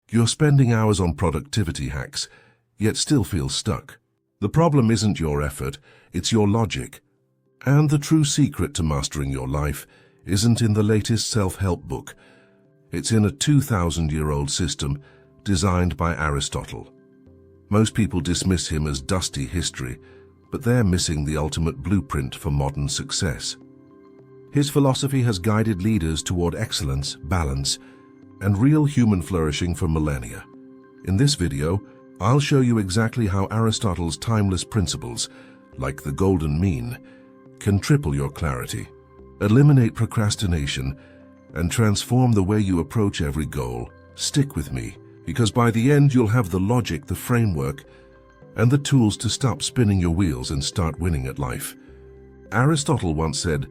You're spending hours on productivity hacks, yet still feel stuck. The problem isn't your effort, it's your logic. And the true secret to mastering your life isn't in the latest self-help book. It's in a 2,000-year-old system designed by Aristotle. Most people dismiss him as dusty history, but they're missing the ultimate blueprint for modern success. His philosophy has guided leaders toward excellence, balance, and real human flourishing for millennia. In this video, I'll show you exactly how Aristotle's timeless principles, like the golden mean, can triple your clarity, eliminate procrastination, and transform the way you approach every goal. Stick with me, because by the end you'll have the logic, the framework, and the tools to stop spinning your wheels and start winning at life. Aristotle once said,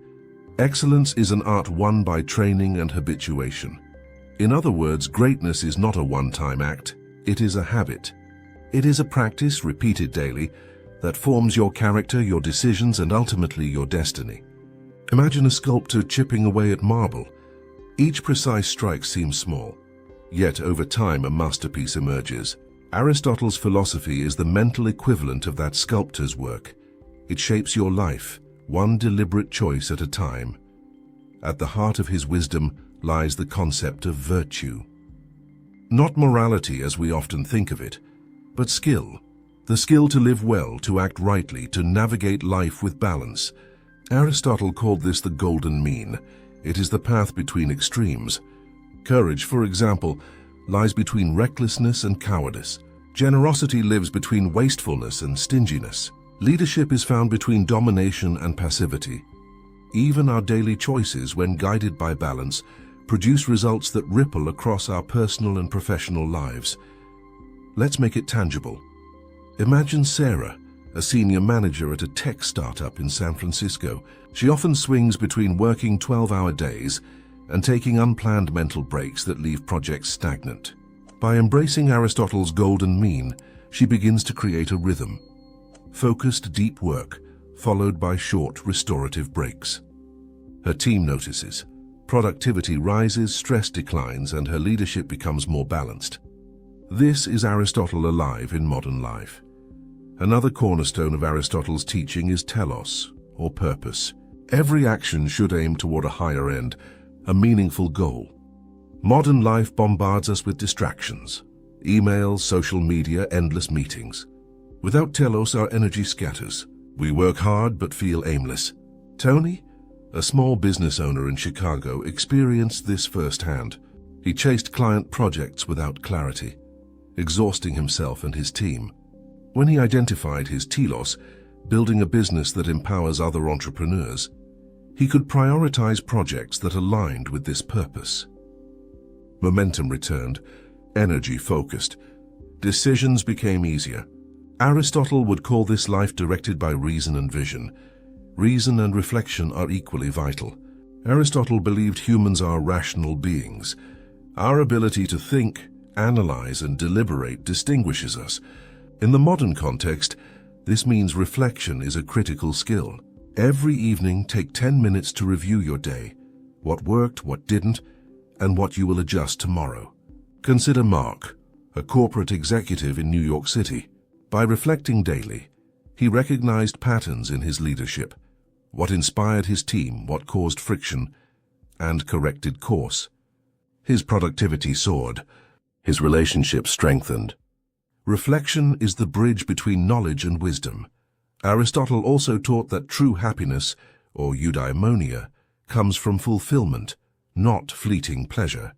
"Excellence is an art won by training and habituation." In other words, greatness is not a one-time act, it is a habit. It is a practice repeated daily that forms your character, your decisions, and ultimately your destiny. Imagine a sculptor chipping away at marble. Each precise strike seems small, yet over time a masterpiece emerges. Aristotle's philosophy is the mental equivalent of that sculptor's work. It shapes your life, one deliberate choice at a time. At the heart of his wisdom lies the concept of virtue. Not morality as we often think of it, but skill. The skill to live well, to act rightly, to navigate life with balance. Aristotle called this the golden mean. It is the path between extremes. Courage, for example, lies between recklessness and cowardice. Generosity lives between wastefulness and stinginess. Leadership is found between domination and passivity. Even our daily choices, when guided by balance, produce results that ripple across our personal and professional lives. Let's make it tangible. Imagine Sarah, a senior manager at a tech startup in San Francisco. She often swings between working 12-hour days and taking unplanned mental breaks that leave projects stagnant. By embracing Aristotle's golden mean, she begins to create a rhythm. Focused, deep work, followed by short, restorative breaks. Her team notices. Productivity rises, stress declines, and her leadership becomes more balanced. This is Aristotle alive in modern life. Another cornerstone of Aristotle's teaching is telos, or purpose. Every action should aim toward a higher end, a meaningful goal. Modern life bombards us with distractions. Emails, social media, endless meetings. Without telos, our energy scatters. We work hard but feel aimless. Tony, a small business owner in Chicago, experienced this firsthand. He chased client projects without clarity, exhausting himself and his team. When he identified his telos, building a business that empowers other entrepreneurs, he could prioritize projects that aligned with this purpose. Momentum returned, energy focused. Decisions became easier. Aristotle would call this life directed by reason and vision. Reason and reflection are equally vital. Aristotle believed humans are rational beings. Our ability to think, analyze, and deliberate distinguishes us. In the modern context, this means reflection is a critical skill. Every evening, take 10 minutes to review your day, what worked, what didn't, and what you will adjust tomorrow. Consider Mark, a corporate executive in New York City. By reflecting daily, he recognized patterns in his leadership, what inspired his team, what caused friction, and corrected course. His productivity soared, his relationships strengthened. Reflection is the bridge between knowledge and wisdom. Aristotle also taught that true happiness, or Eudaimonia, comes from fulfillment, not fleeting pleasure.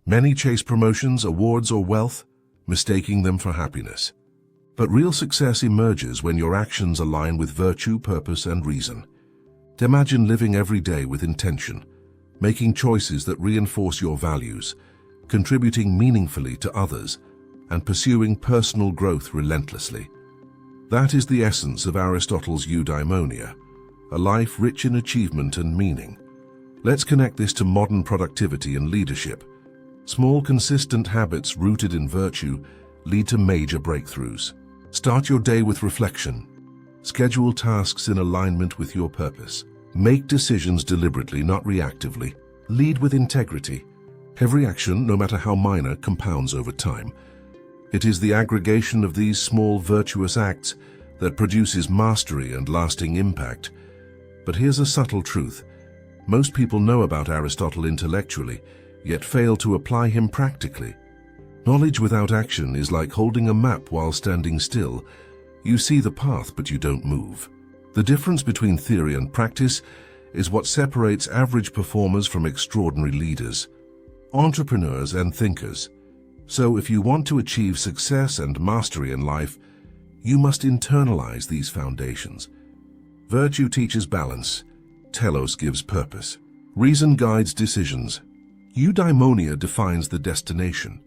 Many chase promotions, awards, or wealth, mistaking them for happiness. But real success emerges when your actions align with virtue, purpose, and reason. Imagine living every day with intention, making choices that reinforce your values, contributing meaningfully to others, and pursuing personal growth relentlessly. That is the essence of Aristotle's Eudaimonia, a life rich in achievement and meaning. Let's connect this to modern productivity and leadership. Small, consistent habits rooted in virtue lead to major breakthroughs. Start your day with reflection. Schedule tasks in alignment with your purpose. Make decisions deliberately, not reactively. Lead with integrity. Every action, no matter how minor, compounds over time. It is the aggregation of these small virtuous acts that produces mastery and lasting impact. But here's a subtle truth. Most people know about Aristotle intellectually, yet fail to apply him practically. Knowledge without action is like holding a map while standing still. You see the path, but you don't move. The difference between theory and practice is what separates average performers from extraordinary leaders, entrepreneurs and thinkers. So if you want to achieve success and mastery in life, you must internalize these foundations. Virtue teaches balance. Telos gives purpose. Reason guides decisions. Eudaimonia defines the destination.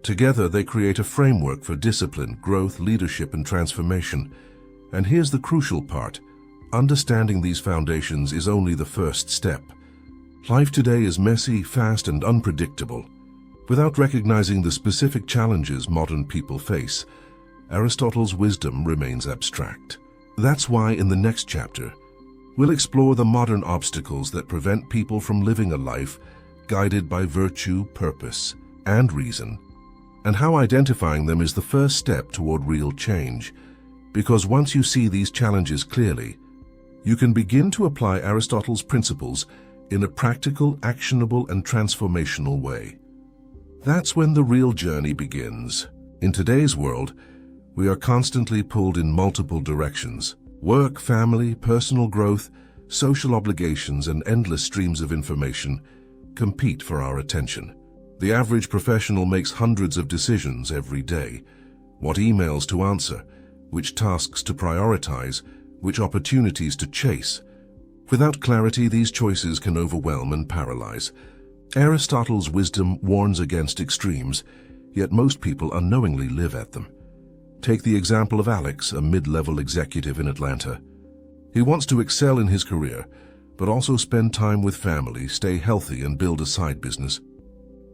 Together they create a framework for discipline, growth, leadership, and transformation. And here's the crucial part. Understanding these foundations is only the first step. Life today is messy, fast, and unpredictable. Without recognizing the specific challenges modern people face, Aristotle's wisdom remains abstract. That's why in the next chapter, we'll explore the modern obstacles that prevent people from living a life guided by virtue, purpose, and reason, and how identifying them is the first step toward real change. Because once you see these challenges clearly, you can begin to apply Aristotle's principles in a practical, actionable, and transformational way. That's when the real journey begins. In today's world, we are constantly pulled in multiple directions. Work, family, personal growth, social obligations, and endless streams of information compete for our attention. The average professional makes hundreds of decisions every day. What emails to answer, which tasks to prioritize, which opportunities to chase. Without clarity, these choices can overwhelm and paralyze. Aristotle's wisdom warns against extremes, yet most people unknowingly live at them. Take the example of Alex, a mid-level executive in Atlanta. He wants to excel in his career, but also spend time with family, stay healthy, and build a side business.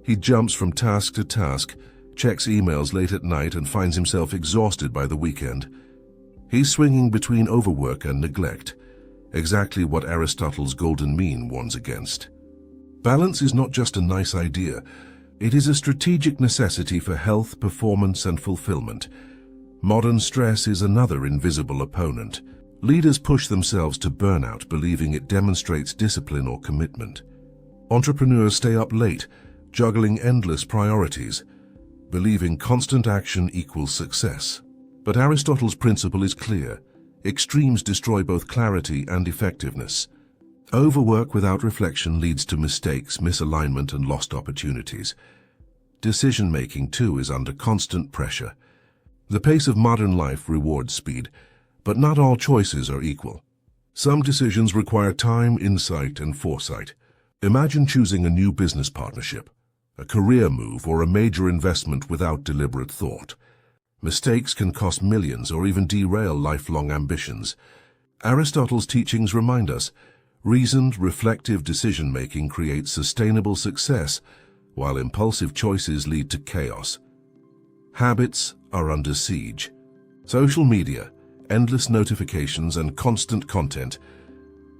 He jumps from task to task, checks emails late at night, and finds himself exhausted by the weekend. He's swinging between overwork and neglect, exactly what Aristotle's golden mean warns against. Balance is not just a nice idea, it is a strategic necessity for health, performance, and fulfillment. Modern stress is another invisible opponent. Leaders push themselves to burnout, believing it demonstrates discipline or commitment. Entrepreneurs stay up late, juggling endless priorities, believing constant action equals success. But Aristotle's principle is clear. Extremes destroy both clarity and effectiveness. Overwork without reflection leads to mistakes, misalignment, and lost opportunities. Decision-making, too, is under constant pressure. The pace of modern life rewards speed, but not all choices are equal. Some decisions require time, insight, and foresight. Imagine choosing a new business partnership, a career move, or a major investment without deliberate thought. Mistakes can cost millions or even derail lifelong ambitions. Aristotle's teachings remind us, reasoned, reflective decision-making creates sustainable success, while impulsive choices lead to chaos. Habits are under siege. Social media, endless notifications, and constant content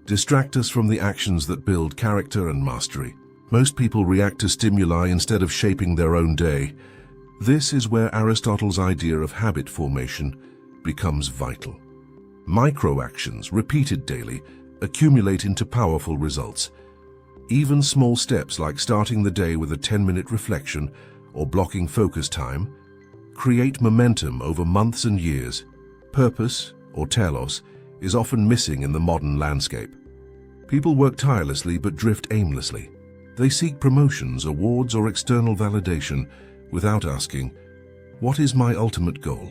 distract us from the actions that build character and mastery. Most people react to stimuli instead of shaping their own day. This is where Aristotle's idea of habit formation becomes vital. Micro-actions, repeated daily, accumulate into powerful results. Even small steps like starting the day with a 10-minute reflection or blocking focus time create momentum over months and years. Purpose, or telos, is often missing in the modern landscape. People work tirelessly but drift aimlessly. They seek promotions, awards, or external validation without asking, what is my ultimate goal?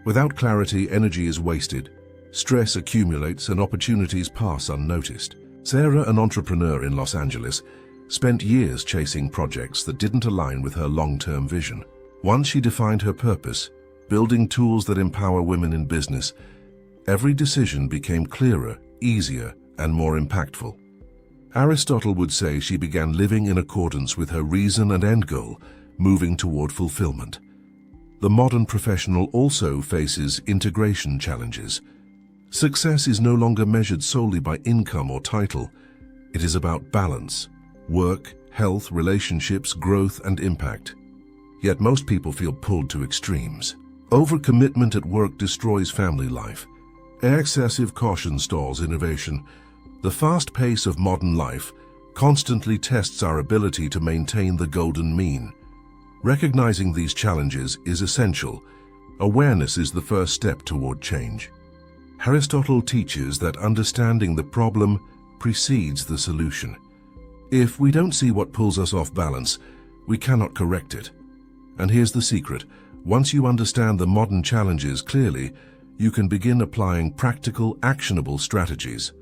Without clarity, energy is wasted, stress accumulates, and opportunities pass unnoticed. Sarah, an entrepreneur in Los Angeles, spent years chasing projects that didn't align with her long-term vision. Once she defined her purpose, building tools that empower women in business, every decision became clearer, easier, and more impactful. Aristotle would say she began living in accordance with her reason and end goal, moving toward fulfillment. The modern professional also faces integration challenges. Success is no longer measured solely by income or title. It is about balance, work, health, relationships, growth, and impact. Yet most people feel pulled to extremes. Overcommitment at work destroys family life. Excessive caution stalls innovation. The fast pace of modern life constantly tests our ability to maintain the golden mean. Recognizing these challenges is essential. Awareness is the first step toward change. Aristotle teaches that understanding the problem precedes the solution. If we don't see what pulls us off balance, we cannot correct it. And here's the secret. Once you understand the modern challenges clearly, you can begin applying practical, actionable strategies.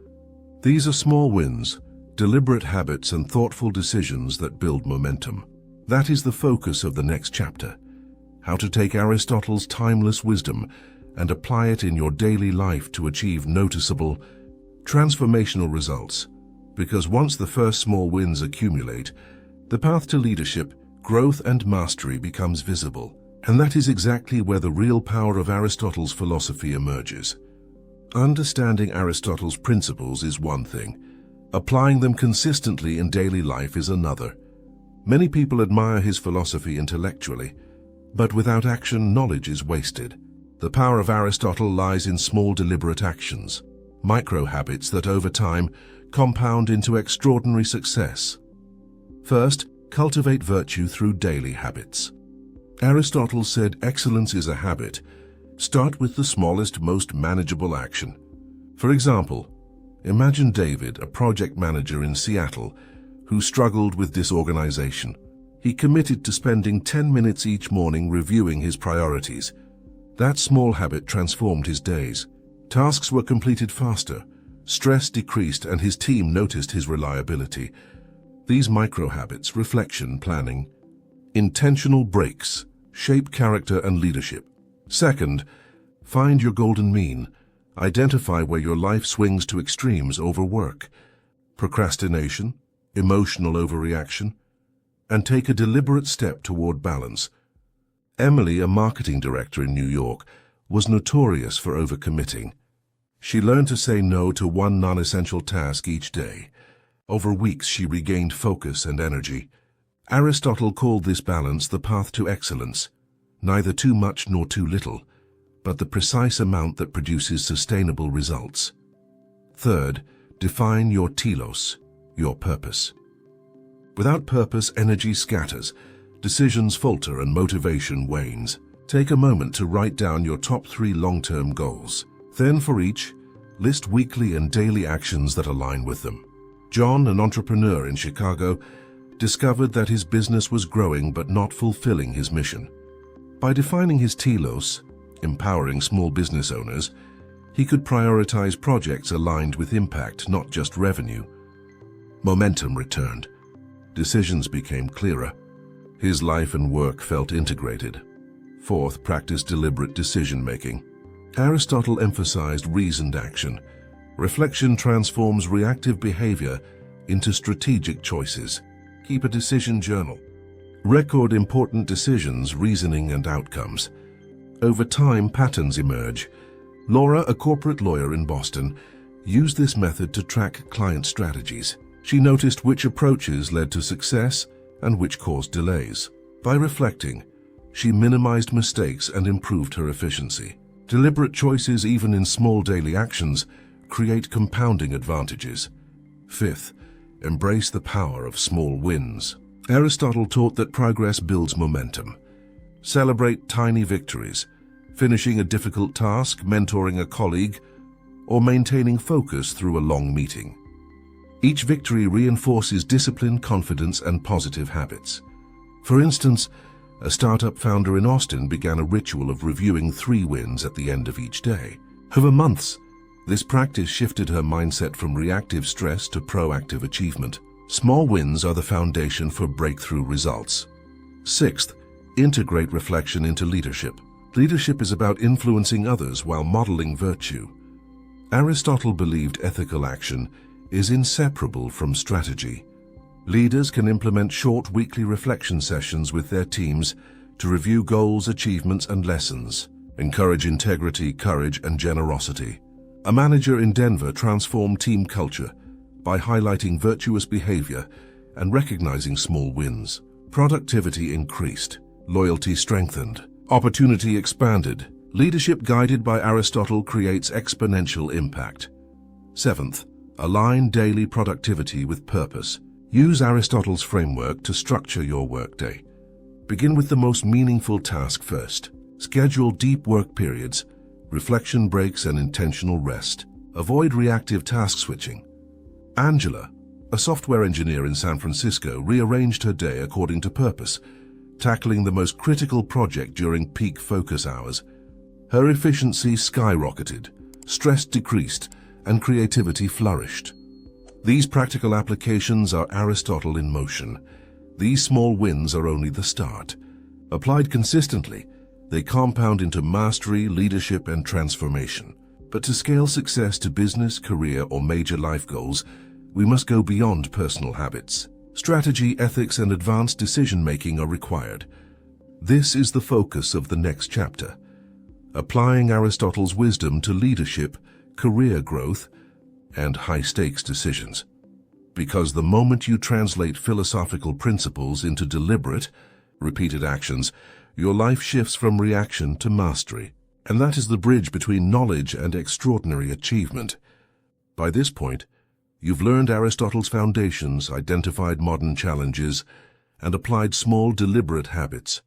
These are small wins, deliberate habits, and thoughtful decisions that build momentum. That is the focus of the next chapter. How to take Aristotle's timeless wisdom and apply it in your daily life to achieve noticeable, transformational results. Because once the first small wins accumulate, the path to leadership, growth, and mastery becomes visible. And that is exactly where the real power of Aristotle's philosophy emerges. Understanding Aristotle's principles is one thing. Applying them consistently in daily life is another. Many people admire his philosophy intellectually, but without action, knowledge is wasted. The power of Aristotle lies in small, deliberate actions, micro-habits that over time compound into extraordinary success. First, cultivate virtue through daily habits. Aristotle said excellence is a habit. Start with the smallest, most manageable action. For example, imagine David, a project manager in Seattle, who struggled with disorganization. He committed to spending 10 minutes each morning reviewing his priorities. That small habit transformed his days. Tasks were completed faster, stress decreased, and his team noticed his reliability. These micro-habits, reflection, planning, intentional breaks, shape character and leadership. Second, find your golden mean. Identify where your life swings to extremes: overwork, procrastination, emotional overreaction, and take a deliberate step toward balance. Emily, a marketing director in New York, was notorious for overcommitting. She learned to say no to one non-essential task each day. Over weeks, she regained focus and energy. Aristotle called this balance the path to excellence, neither too much nor too little, but the precise amount that produces sustainable results. Third, define your telos, your purpose. Without purpose, energy scatters, decisions falter, and motivation wanes. Take a moment to write down your top 3 long-term goals. Then for each, list weekly and daily actions that align with them. John, an entrepreneur in Chicago, discovered that his business was growing but not fulfilling his mission. By defining his telos, empowering small business owners, he could prioritize projects aligned with impact, not just revenue. Momentum returned. Decisions became clearer. His life and work felt integrated. Fourth, practice deliberate decision-making. Aristotle emphasized reasoned action. Reflection transforms reactive behavior into strategic choices. Keep a decision journal. Record important decisions, reasoning, and outcomes. Over time, patterns emerge. Laura, a corporate lawyer in Boston, used this method to track client strategies. She noticed which approaches led to success and which caused delays. By reflecting, she minimized mistakes and improved her efficiency. Deliberate choices, even in small daily actions, create compounding advantages. Fifth, embrace the power of small wins. Aristotle taught that progress builds momentum. Celebrate tiny victories, finishing a difficult task, mentoring a colleague, or maintaining focus through a long meeting. Each victory reinforces discipline, confidence, and positive habits. For instance, a startup founder in Austin began a ritual of reviewing 3 wins at the end of each day. Over months, this practice shifted her mindset from reactive stress to proactive achievement. Small wins are the foundation for breakthrough results. Sixth, integrate reflection into leadership. Leadership is about influencing others while modeling virtue. Aristotle believed ethical action is inseparable from strategy. Leaders can implement short weekly reflection sessions with their teams to review goals, achievements, and lessons. Encourage integrity, courage, and generosity. A manager in Denver transformed team culture by highlighting virtuous behavior and recognizing small wins. Productivity increased, loyalty strengthened, opportunity expanded. Leadership guided by Aristotle creates exponential impact. Seventh, align daily productivity with purpose. Use Aristotle's framework to structure your workday. Begin with the most meaningful task first. Schedule deep work periods, reflection breaks, and intentional rest. Avoid reactive task switching. Angela, a software engineer in San Francisco, rearranged her day according to purpose, tackling the most critical project during peak focus hours. Her efficiency skyrocketed, stress decreased, and creativity flourished. These practical applications are Aristotle in motion. These small wins are only the start. Applied consistently, they compound into mastery, leadership, and transformation. But to scale success to business, career, or major life goals, we must go beyond personal habits. Strategy, ethics, and advanced decision-making are required. This is the focus of the next chapter. Applying Aristotle's wisdom to leadership, career growth, and high-stakes decisions. Because the moment you translate philosophical principles into deliberate, repeated actions, your life shifts from reaction to mastery. And that is the bridge between knowledge and extraordinary achievement. By this point, you've learned Aristotle's foundations, identified modern challenges, and applied small, deliberate habits.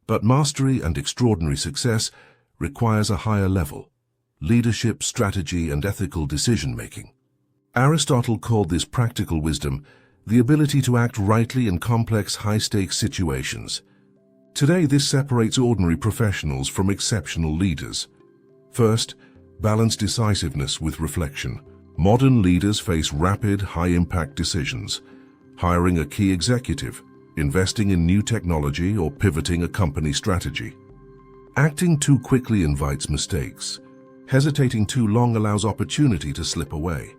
But mastery and extraordinary success requires a higher level: leadership, strategy, and ethical decision-making. Aristotle called this practical wisdom the ability to act rightly in complex, high-stakes situations. Today, this separates ordinary professionals from exceptional leaders. First, balance decisiveness with reflection. Modern leaders face rapid, high-impact decisions: hiring a key executive, investing in new technology, or pivoting a company strategy. Acting too quickly invites mistakes. Hesitating too long allows opportunity to slip away.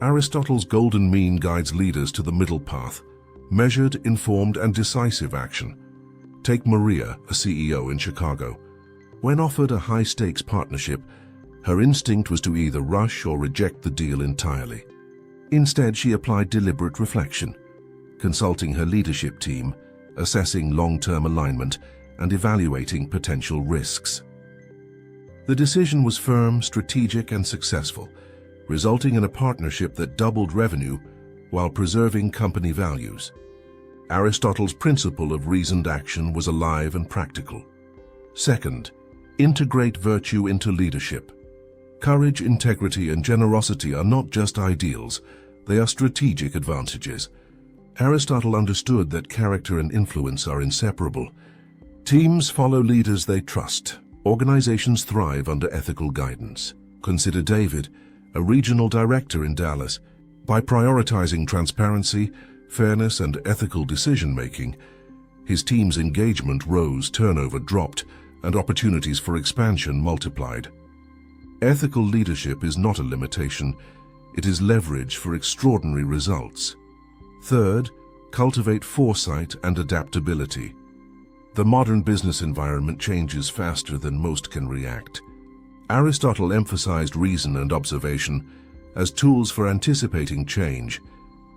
Aristotle's golden mean guides leaders to the middle path: measured, informed, and decisive action. Take Maria, a CEO in Chicago. When offered a high-stakes partnership, her instinct was to either rush or reject the deal entirely. Instead, she applied deliberate reflection, consulting her leadership team, assessing long-term alignment, and evaluating potential risks. The decision was firm, strategic, and successful, resulting in a partnership that doubled revenue while preserving company values. Aristotle's principle of reasoned action was alive and practical. Second, integrate virtue into leadership. Courage, integrity, and generosity are not just ideals, they are strategic advantages. Aristotle understood that character and influence are inseparable. Teams follow leaders they trust. Organizations thrive under ethical guidance. Consider David, a regional director in Dallas. By prioritizing transparency, fairness, and ethical decision-making, his team's engagement rose, turnover dropped, and opportunities for expansion multiplied. Ethical leadership is not a limitation, it is leverage for extraordinary results. Third, cultivate foresight and adaptability. The modern business environment changes faster than most can react. Aristotle emphasized reason and observation as tools for anticipating change.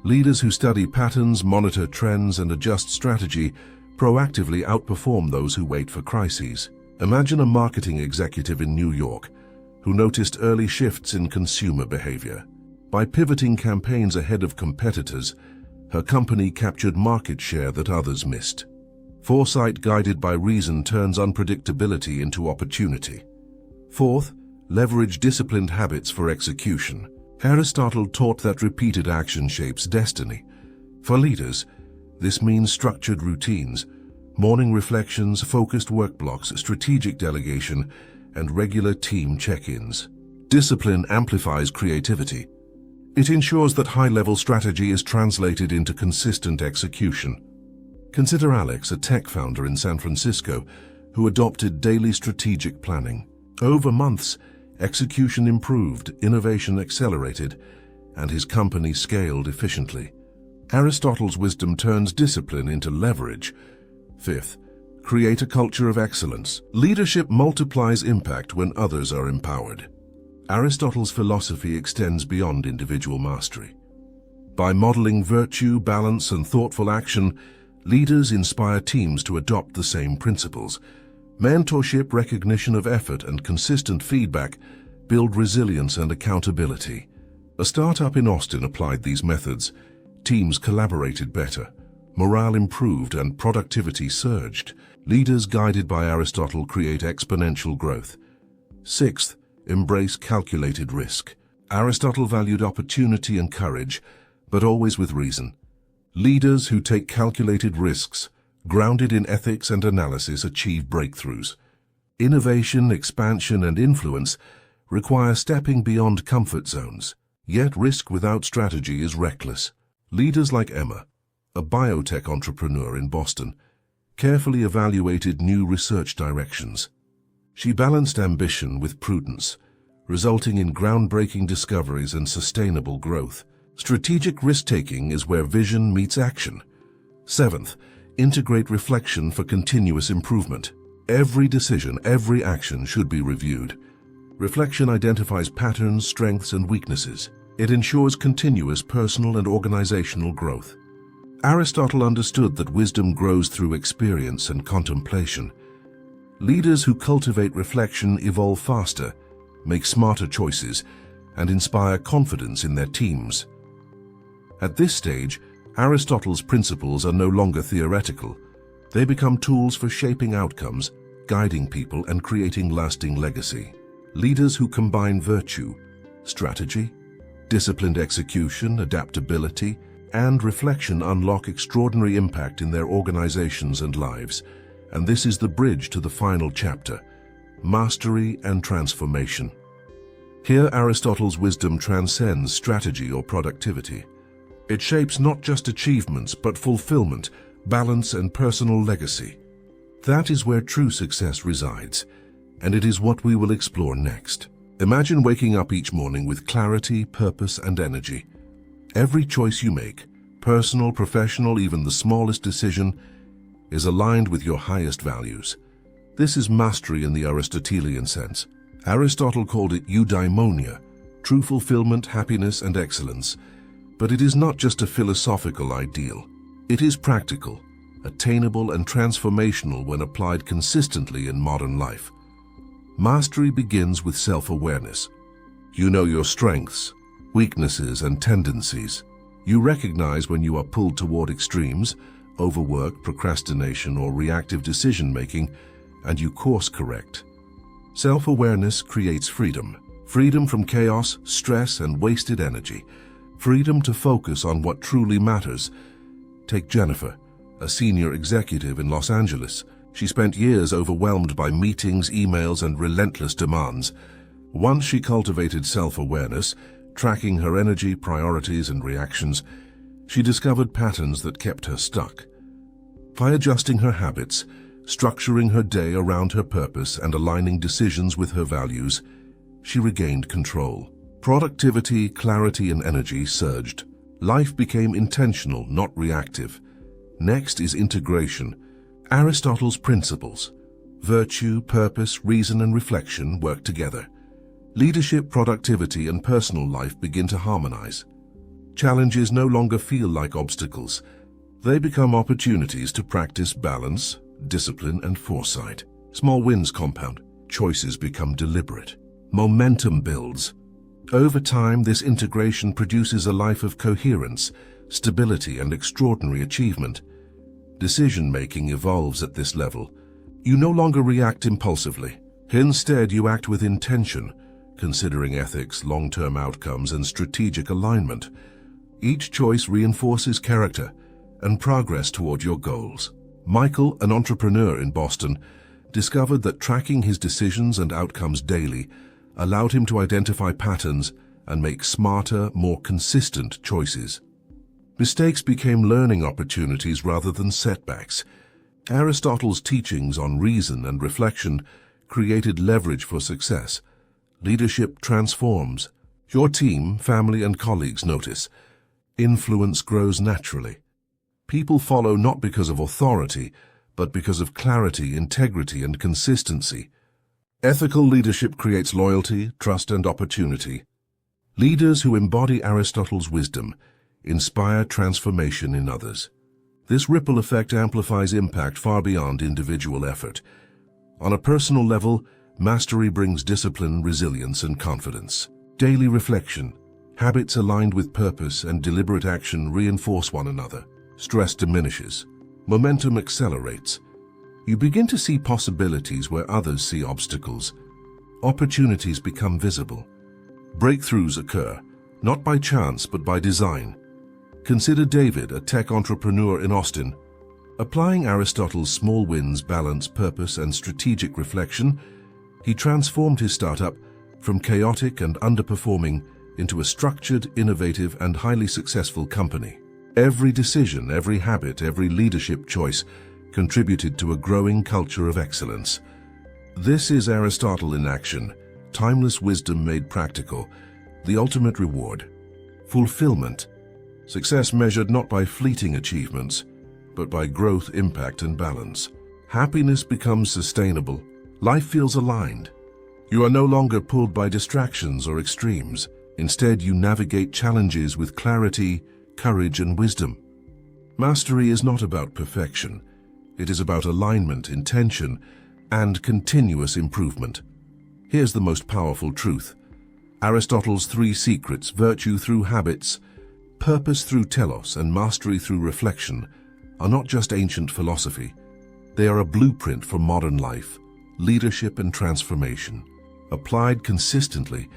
Leaders who study patterns, monitor trends, and adjust strategy proactively outperform those who wait for crises. Imagine a marketing executive in New York who noticed early shifts in consumer behavior. By pivoting campaigns ahead of competitors, her company captured market share that others missed. Foresight guided by reason turns unpredictability into opportunity. Fourth, leverage disciplined habits for execution. Aristotle taught that repeated action shapes destiny. For leaders, this means structured routines, morning reflections, focused work blocks, strategic delegation, and regular team check-ins. Discipline amplifies creativity. It ensures that high-level strategy is translated into consistent execution. Consider Alex, a tech founder in San Francisco, who adopted daily strategic planning. Over months, execution improved, innovation accelerated, and his company scaled efficiently. Aristotle's wisdom turns discipline into leverage. Fifth, create a culture of excellence. Leadership multiplies impact when others are empowered. Aristotle's philosophy extends beyond individual mastery. By modeling virtue, balance, and thoughtful action, leaders inspire teams to adopt the same principles. Mentorship, recognition of effort, and consistent feedback build resilience and accountability. A startup in Austin applied these methods. Teams collaborated better, morale improved, and productivity surged. Leaders guided by Aristotle create exponential growth. Sixth, embrace calculated risk. Aristotle valued opportunity and courage, but always with reason. Leaders who take calculated risks, grounded in ethics and analysis, achieve breakthroughs. Innovation, expansion, and influence require stepping beyond comfort zones. Yet risk without strategy is reckless. Leaders like Emma, a biotech entrepreneur in Boston, carefully evaluated new research directions. She balanced ambition with prudence, resulting in groundbreaking discoveries and sustainable growth. Strategic risk-taking is where vision meets action. Seventh, integrate reflection for continuous improvement. Every decision, every action should be reviewed. Reflection identifies patterns, strengths, and weaknesses. It ensures continuous personal and organizational growth. Aristotle understood that wisdom grows through experience and contemplation. Leaders who cultivate reflection evolve faster, make smarter choices, and inspire confidence in their teams. At this stage, Aristotle's principles are no longer theoretical. They become tools for shaping outcomes, guiding people, and creating lasting legacy. Leaders who combine virtue, strategy, disciplined execution, adaptability, and reflection unlock extraordinary impact in their organizations and lives. And this is the bridge to the final chapter, mastery and transformation. Here, Aristotle's wisdom transcends strategy or productivity. It shapes not just achievements, but fulfillment, balance, and personal legacy. That is where true success resides, and it is what we will explore next. Imagine waking up each morning with clarity, purpose, and energy. Every choice you make, personal, professional, even the smallest decision, is aligned with your highest values. This is mastery in the Aristotelian sense. Aristotle called it Eudaimonia, true fulfillment, happiness, and excellence. But it is not just a philosophical ideal. It is practical, attainable, and transformational when applied consistently in modern life. Mastery begins with self-awareness. You know your strengths, weaknesses, and tendencies. You recognize when you are pulled toward extremes, overwork, procrastination, or reactive decision-making, and you course correct. Self-awareness creates freedom. Freedom from chaos, stress, and wasted energy. Freedom to focus on what truly matters. Take Jennifer, a senior executive in Los Angeles. She spent years overwhelmed by meetings, emails, and relentless demands. Once she cultivated self-awareness, tracking her energy, priorities, and reactions, she discovered patterns that kept her stuck. By adjusting her habits, structuring her day around her purpose, and aligning decisions with her values, she regained control. Productivity, clarity, and energy surged. Life became intentional, not reactive. Next is integration. Aristotle's principles, virtue, purpose, reason, and reflection work together. Leadership, productivity, and personal life begin to harmonize. Challenges no longer feel like obstacles. They become opportunities to practice balance, discipline, and foresight. Small wins compound. Choices become deliberate. Momentum builds. Over time, this integration produces a life of coherence, stability, and extraordinary achievement. Decision-making evolves at this level. You no longer react impulsively. Instead, you act with intention, considering ethics, long-term outcomes, and strategic alignment. Each choice reinforces character and progress toward your goals. Michael, an entrepreneur in Boston, discovered that tracking his decisions and outcomes daily allowed him to identify patterns and make smarter, more consistent choices. Mistakes became learning opportunities rather than setbacks. Aristotle's teachings on reason and reflection created leverage for success. Leadership transforms. Your team, family, and colleagues notice. Influence grows naturally. People follow not because of authority, but because of clarity, integrity, and consistency. Ethical leadership creates loyalty, trust, and opportunity. Leaders who embody Aristotle's wisdom inspire transformation in others. This ripple effect amplifies impact far beyond individual effort. On a personal level, mastery brings discipline, resilience, and confidence. Daily reflection, habits aligned with purpose, and deliberate action reinforce one another. Stress diminishes. Momentum accelerates. You begin to see possibilities where others see obstacles. Opportunities become visible. Breakthroughs occur, not by chance but by design. Consider David, a tech entrepreneur in Austin. Applying Aristotle's small wins, balance, purpose, and strategic reflection, he transformed his startup from chaotic and underperforming into a structured, innovative, and highly successful company. Every decision, every habit, every leadership choice contributed to a growing culture of excellence. This is Aristotle in action, timeless wisdom made practical, the ultimate reward. Fulfillment. Success measured not by fleeting achievements, but by growth, impact, and balance. Happiness becomes sustainable. Life feels aligned. You are no longer pulled by distractions or extremes. Instead, you navigate challenges with clarity, courage, and wisdom. Mastery is not about perfection. It is about alignment, intention, and continuous improvement. Here's the most powerful truth. Aristotle's three secrets, virtue through habits, purpose through telos, and mastery through reflection, are not just ancient philosophy. They are a blueprint for modern life, leadership, and transformation. Applied consistently,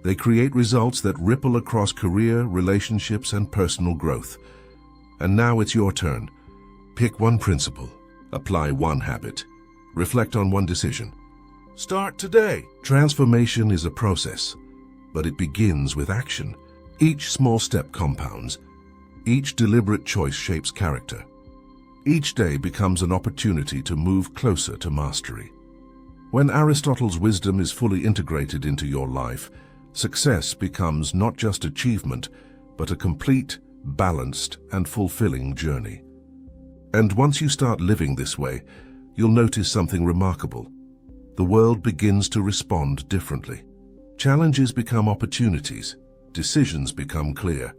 they create results that ripple across career, relationships, and personal growth. And now it's your turn. Pick one principle, apply one habit, reflect on one decision. Start today. Transformation is a process, but it begins with action. Each small step compounds. Each deliberate choice shapes character. Each day becomes an opportunity to move closer to mastery. When Aristotle's wisdom is fully integrated into your life, success becomes not just achievement, but a complete, balanced, and fulfilling journey. And once you start living this way, you'll notice something remarkable. The world begins to respond differently. Challenges become opportunities, decisions become clear,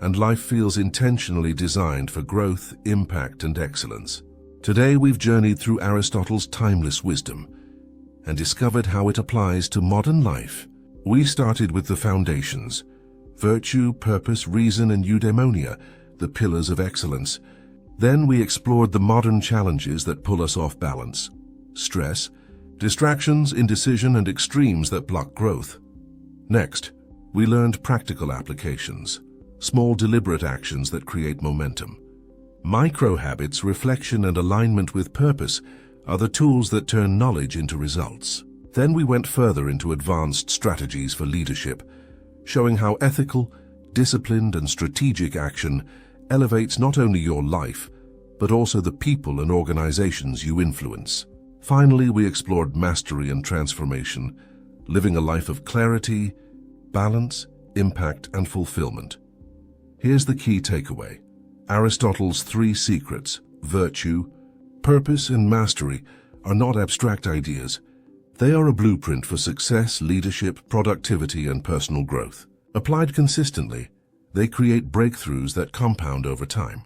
and life feels intentionally designed for growth, impact, and excellence. Today we've journeyed through Aristotle's timeless wisdom and discovered how it applies to modern life. We started with the foundations: virtue, purpose, reason, and eudaimonia, the pillars of excellence. Then we explored the modern challenges that pull us off balance: stress, distractions, indecision, and extremes that block growth. Next, we learned practical applications, small deliberate actions that create momentum. Micro-habits, reflection, and alignment with purpose are the tools that turn knowledge into results. Then we went further into advanced strategies for leadership, showing how ethical, disciplined, and strategic action elevates not only your life, but also the people and organizations you influence. Finally, we explored mastery and transformation, living a life of clarity, balance, impact, and fulfillment. Here's the key takeaway. Aristotle's three secrets, virtue, purpose, and mastery, are not abstract ideas. They are a blueprint for success, leadership, productivity, and personal growth. Applied consistently, they create breakthroughs that compound over time.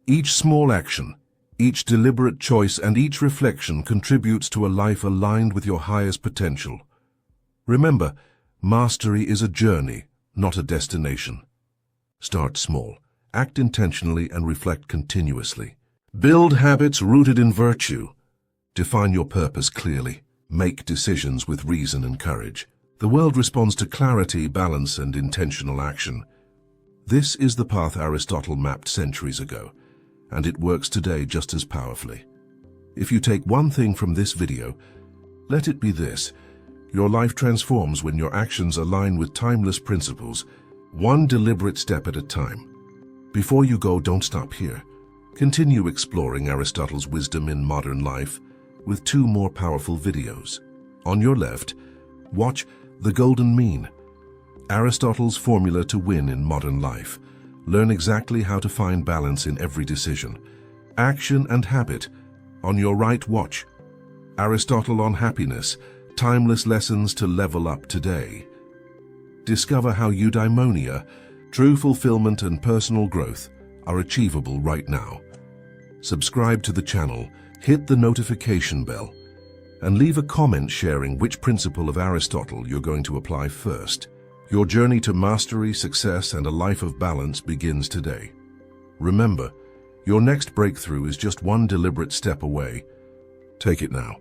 Each small action, each deliberate choice, and each reflection contributes to a life aligned with your highest potential. Remember, mastery is a journey, not a destination. Start small, act intentionally, and reflect continuously. Build habits rooted in virtue. Define your purpose clearly. Make decisions with reason and courage. The world responds to clarity, balance, and intentional action. This is the path Aristotle mapped centuries ago, and it works today just as powerfully. If you take one thing from this video, let it be this: your life transforms when your actions align with timeless principles, one deliberate step at a time. Before you go, don't stop here. Continue exploring Aristotle's wisdom in modern life with two more powerful videos. On your left, watch The Golden Mean, Aristotle's formula to win in modern life. Learn exactly how to find balance in every decision. Action and habit. On your right, watch Aristotle on happiness, timeless lessons to level up today. Discover how eudaimonia, True fulfillment and personal growth are achievable right now. Subscribe to the channel, hit the notification bell, and leave a comment sharing which principle of Aristotle you're going to apply first. Your journey to mastery, success, and a life of balance begins today. Remember, your next breakthrough is just one deliberate step away. Take it now.